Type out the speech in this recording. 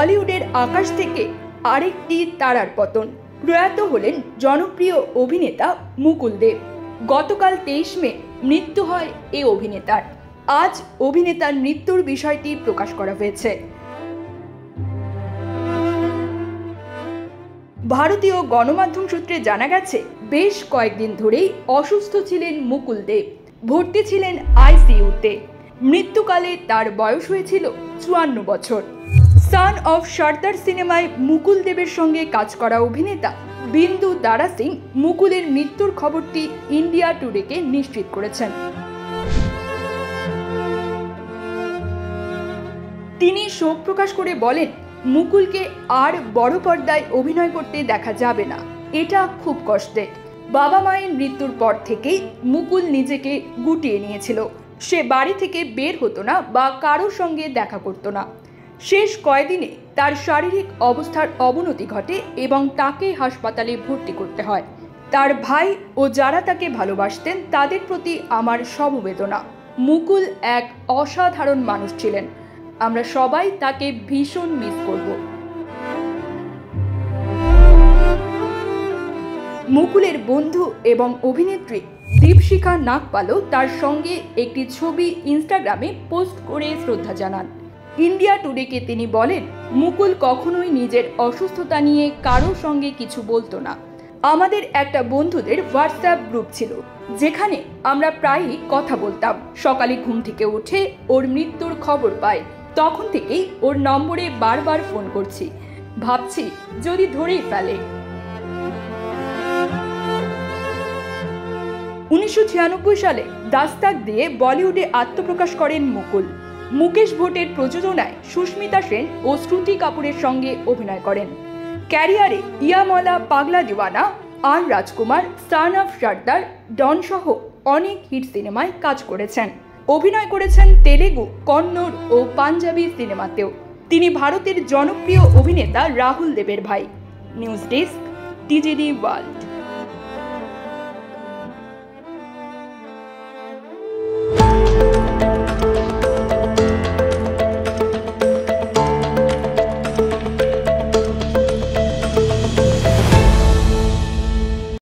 বলিউডের আকাশ থেকে আরেকটি তারার পতন। প্রয়াত হলেন জনপ্রিয় অভিনেতা মুকুল দেব। গতকাল 23 মে মৃত্যু হয় এই অভিনেতার। আজ অভিনেতার মৃত্যুর বিষয়টি প্রকাশ করা হয়েছে। ভারতীয় গণমাধ্যম সূত্রে জানা গেছে, বেশ কয়েকদিন ধরেই অসুস্থ ছিলেন মুকুল দেব। ভর্তি ছিলেন আইসিইউতে। মৃত্যুকালে তার বয়স হয়েছিল 54 বছর। সান অফ সর্দার সিনেমায় মুকুল দেবের সঙ্গে কাজ করা অভিনেতা বিন্দু দারা সিং মুকুলের মৃত্যুর খবরটি ইন্ডিয়া টুডেকে নিশ্চিত করেছেন। তিনি শোক প্রকাশ করে বলেন, মুকুলকে আর বড় পর্দায় অভিনয় করতে দেখা যাবে না। এটা খুব কষ্টের। বাবা মায়ের মৃত্যুর পর থেকেই মুকুল নিজেকে গুটিয়ে নিয়েছিল। সে বাড়ি থেকে বের হতো না বা কারোর সঙ্গে দেখা করতো না। শেষ কয়েকদিনে তার শারীরিক অবস্থার অবনতি ঘটে এবং তাকে হাসপাতালে ভর্তি করতে হয়। তার ভাই ও যারা তাকে ভালোবাসতেন তাদের প্রতি আমার সমবেদনা। মুকুল এক অসাধারণ মানুষ ছিলেন। আমরা সবাই তাকে ভীষণ মিস করব। মুকুলের বন্ধু এবং অভিনেত্রী দীপশিখা নাগপালও তার সঙ্গে একটি ছবি ইনস্টাগ্রামে পোস্ট করে শ্রদ্ধা জানান। ইন্ডিয়া টুডেকে তিনি বলেন, মুকুল কখনোই নিজের অসুস্থতা নিয়ে কারোর সঙ্গে কিছু বলতো না। আমাদের একটা বন্ধুদের হোয়াটসঅ্যাপ গ্রুপ ছিল, যেখানে আমরা প্রায়ই কথা বলতাম। সকালে ঘুম থেকে উঠে ওর মৃত্যুর খবর পাই, তখন থেকেই ওর নম্বরে বারবার ফোন করছি। ভাবছি যদি ধরেই ফেলে। 1996 সালে দাস্তাক দিয়ে বলিউডে আত্মপ্রকাশ করেন মুকুল। মুকেশ ভোটের প্রযোজনায় সুস্মিতা সেন ও শ্রুতি কাপুরের সঙ্গে অভিনয় করেন। ক্যারিয়ারে ইয়ামলা, পাগলা দিওয়ানা, আর রাজকুমার, সান অফ সর্দার, ডন সহ অনেক হিট সিনেমায় কাজ করেছেন। অভিনয় করেছেন তেলেগু, কন্নড় ও পাঞ্জাবি সিনেমাতেও। তিনি ভারতের জনপ্রিয় অভিনেতা রাহুল দেবের ভাই। News desk, TGD world.